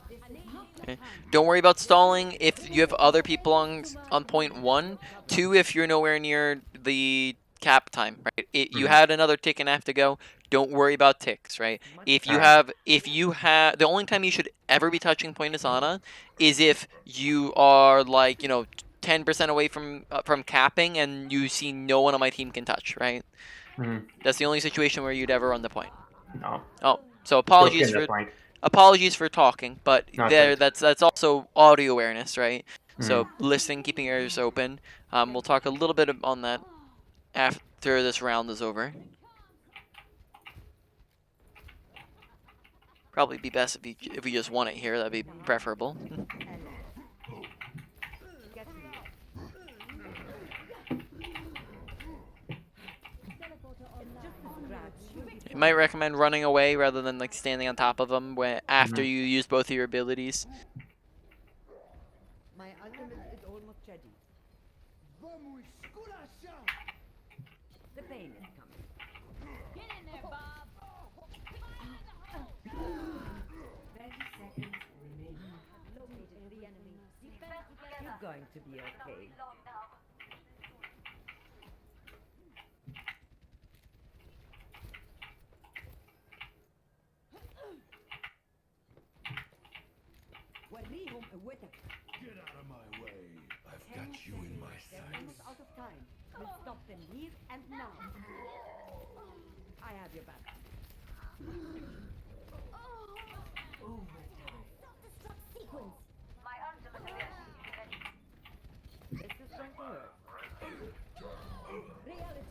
This is not Okay. Don't worry about stalling if you have other people on point 1. 2, if you're nowhere near the cap time, right? You had another tick and a half to go. Don't worry about ticks, right? If you have, the only time you should ever be touching point Asana is if you are like, 10% away from capping and you see no one on my team can touch, right? Mhm. That's the only situation where you'd ever run the point. No. Oh, so Still apologies skin for that flank. apologies for talking, but No, there it's that's also audio awareness, right? So Mhm. listening, keeping ears open. We'll talk a little bit on that after this round is over. Probably be best if we just won it here. That'd be preferable. Get me. It's just a scratch. You might recommend running away rather than like standing on top of them after you use both of your abilities. My ultimate is almost ready. The pain is coming. Get in there, Bob. 30 seconds remaining. Located the enemy. You're going to be okay. Get out of my way. I've got you in my They're sights. almost out of time. We'll stop them here and now. I have your back. Self-destruct sequence. This is going to hurt. Reality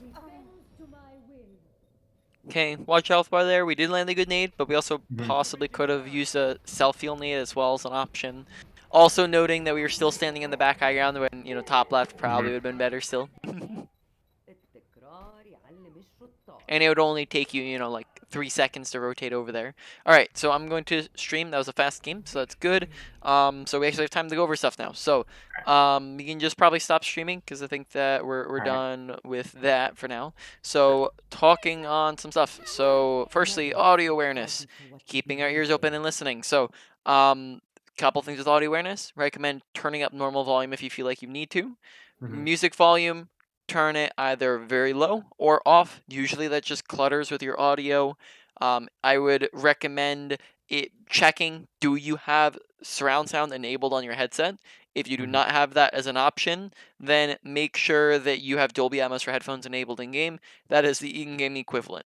Okay, watch health bar there. We did land a good nade, but we also Mhm. possibly could have used a self-heal nade as well as an option. Also noting that we were still standing in the back high ground when, you know, top left probably would have been better still. التكرار يعلم الشطار. And it would only take you, you know, like 3 seconds to rotate over there. All right, so I'm going to stream. That was a fast game, so that's good. So we actually have time to go over stuff now. So you can just probably stop streaming because I think that we're Alright. done with that for now. So talking on some stuff. So firstly, audio awareness, keeping our ears open and listening. So couple things with audio awareness. Recommend turning up normal volume if you feel like you need to. Mhm. Music volume, turn it either very low or off. Usually that just clutters with your audio. I would recommend checking, do you have surround sound enabled on your headset? If you do Mhm. not have that as an option, then make sure that you have Dolby Atmos for headphones enabled in game. That is the in-game equivalent.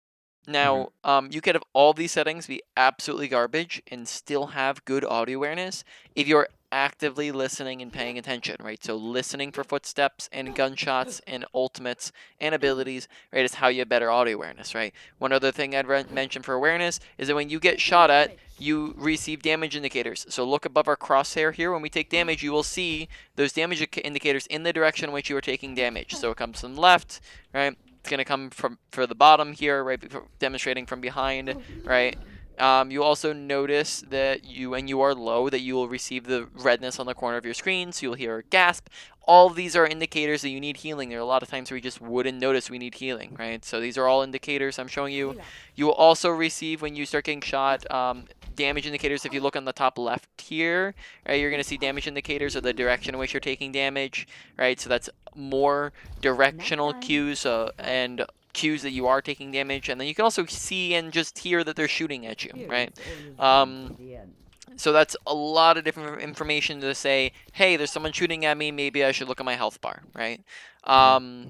Now, you could have all these settings be absolutely garbage and still have good audio awareness if you're actively listening and paying attention, right? So listening for footsteps and gunshots and ultimates and abilities, right, is how you have better audio awareness, right? One other thing I'd mention for awareness is that when you get shot at, you receive damage indicators. So look above our crosshair here. When we take damage, you will see those damage indicators in the direction in which you are taking damage. So it comes from the left, right? It's going to come from for the bottom here, right, demonstrating from behind, right? You also notice that when you are low, that you will receive the redness on the corner of your screen, so you'll hear a gasp. All of these are indicators that you need healing. There are a lot of times where you just wouldn't notice we need healing, right? So these are all indicators I'm showing you. You will also receive, when you start getting shot, damage indicators. If you look on the top left here, right, you're going to see damage indicators of the direction in which you're taking damage, right? So that's more directional cues and cues that you are taking damage, and then you can also see and just hear that they're shooting at you, right? So that's a lot of different information to say, hey, there's someone shooting at me, maybe I should look at my health bar, right?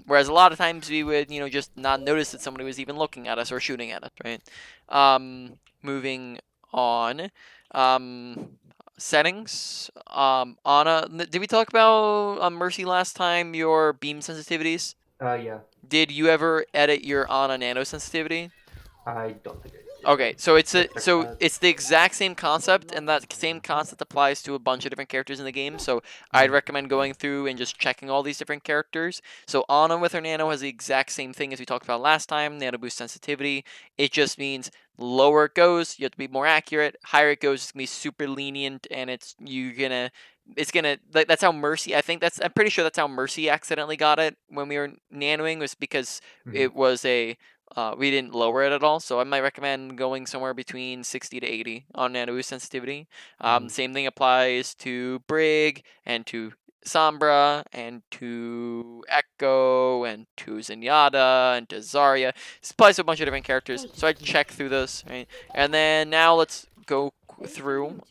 Whereas a lot of times we would, you know, just not notice that somebody was even looking at us or shooting at us, right? Moving on. Settings. Anna, did we talk about Mercy last time, your beam sensitivities? Yeah. Did you ever edit your Ana nano sensitivity? I don't think I did. Okay, so it's Let's fix that. it's the exact same concept, and that same concept applies to a bunch of different characters in the game. So I'd recommend going through and just checking all these different characters. So Ana with her nano has the exact same thing as we talked about last time, Nanoboost sensitivity. It just means lower it goes, you have to be more accurate. Higher it goes, it's gonna be super lenient, and it's gonna that's how Mercy. I'm pretty sure that's how Mercy accidentally got it when we were nanoing, was because it was we didn't lower it at all, so I might recommend going somewhere between 60 to 80 on Nanoboost sensitivity. Same thing applies to Brig and to Sombra and to Echo and to Zenyatta and to Zarya. This applies to a bunch of different characters, so I'd check through those, right? And then now let's go through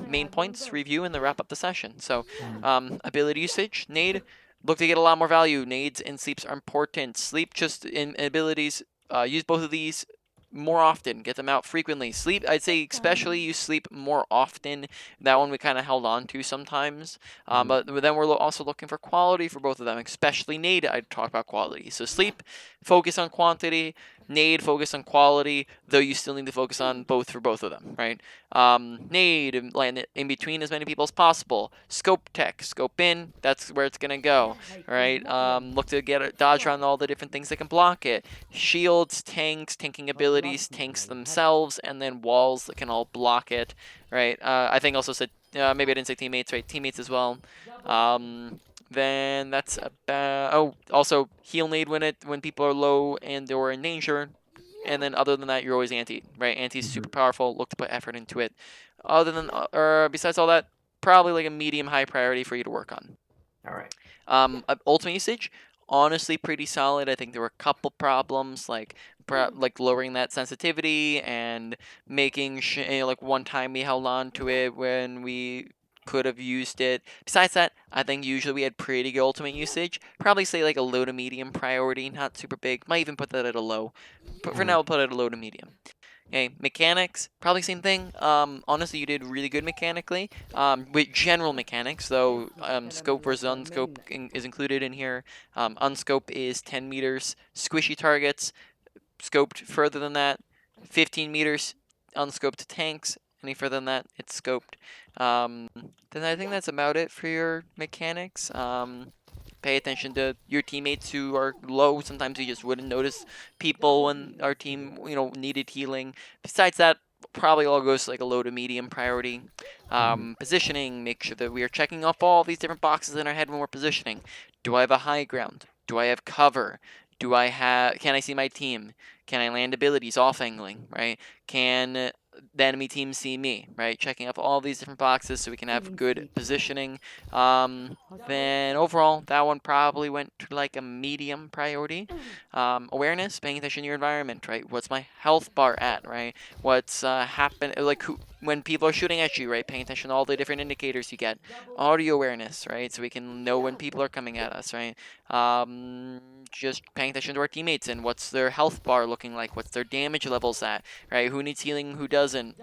main points, review, and then wrap up the session. So ability usage, Nade. Look to get a lot more value. Nades and sleeps are important. Sleep just in abilities, use both of these more often. Get them out frequently. Sleep, I'd say especially use sleep more often. That one we kind of held on to sometimes. But then we're also looking for quality for both of them, especially Nade. I'd talk about quality. So sleep, focus on quantity. Nade, focus on quality, though you still need to focus on both for both of them, right? Nade, land it in between as many people as possible. Scope tech, scope in, that's where it's going to go, right? Look to get a dodge around all the different things that can block it. Shields, tanks, tanking abilities, tanks themselves, and then walls that can all block it, right? I think also said, maybe I didn't say teammates, right? Teammates as well. Then that's about, also heal Nade when people are low and or in danger. And then other than that, you're always anti, right? Anti's super powerful. Look to put effort into it. Other than, besides all that, probably like a medium high priority for you to work on. All right. Ultimate usage, honestly pretty solid. I think there were a couple problems like lowering that sensitivity and making like one time we held on to it when we could have used it. Besides that, I think usually we had pretty good ultimate usage. Probably say like a low to medium priority, not super big. Might even put that at a low. But for now, we'll put it at a low to medium. Okay, mechanics, probably same thing. Honestly, you did really good mechanically. With general mechanics, though, scope versus unscope is included in here. Unscope is 10 meters. Squishy targets, scoped further than that. 15 meters unscoped tanks. Any further than that, it's scoped. Then I think that's about it for your mechanics. Pay attention to your teammates who are low. Sometimes you just wouldn't notice people when our team, needed healing. Besides that, probably all goes to like a low to medium priority. Positioning, make sure that we are checking off all these different boxes in our head when we're positioning. Do I have a high ground? Do I have cover? Can I see my team? Can I land abilities off angling, right? Can the enemy team see me, right? Checking off all these different boxes so we can have good positioning. Then overall, that one probably went to like a medium priority. Awareness, paying attention to your environment, right? What's my health bar at, right? What's when people are shooting at you, right? Paying attention to all the different indicators you get. Audio awareness, right? So we can know when people are coming at us, right? Just paying attention to our teammates and what's their health bar looking like, what's their damage levels at, right? Who needs healing, who doesn't.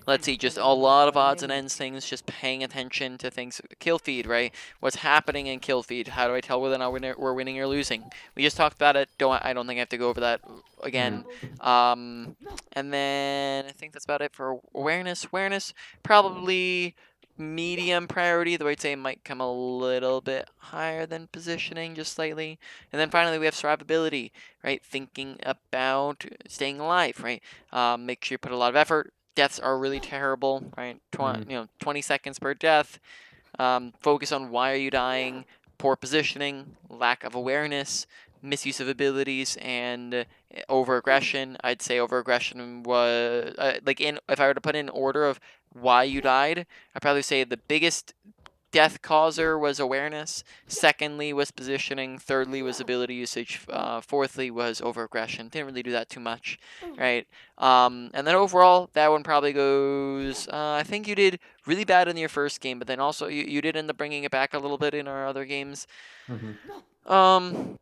Let's see, just a lot of odds and ends things, just paying attention to things. Kill feed, right? What's happening in kill feed? How do I tell whether or not we're winning or losing? We just talked about it. I don't think I have to go over that again. And then I think that's about it for awareness. Awareness, probably medium priority, though I'd say it might come a little bit higher than positioning, just slightly. And then finally we have survivability, right? Thinking about staying alive, right? Make sure you put a lot of effort. Deaths are really terrible, right? 20 seconds per death. Focus on why are you dying, poor positioning, lack of awareness, misuse of abilities, and over-aggression. I'd say over-aggression was, if I were to put in order of why you died, I'd probably say the biggest death causer was awareness. Secondly was positioning. Thirdly was ability usage. Fourthly was over-aggression. Didn't really do that too much, right? And then overall, that one probably goes, I think you did really bad in your first game, but then also you did end up bringing it back a little bit in our other games. If I'm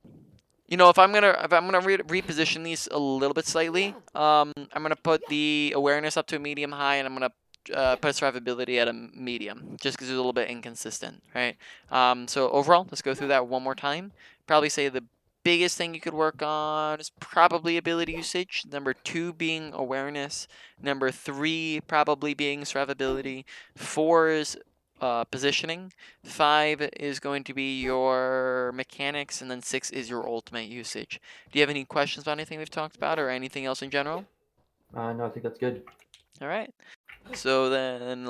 gonna reposition these a little bit slightly, I'm gonna put the awareness up to a medium high, and I'm gonna put survivability at a medium, just because it's a little bit inconsistent, right? So overall, let's go through that one more time. Probably say the biggest thing you could work on is probably ability usage. Number 2 being awareness. Number 3 probably being survivability. 4 is positioning. 5 is going to be your mechanics, and then 6 is your ultimate usage. Do you have any questions about anything we've talked about, or anything else in general? No, I think that's good. All right. So then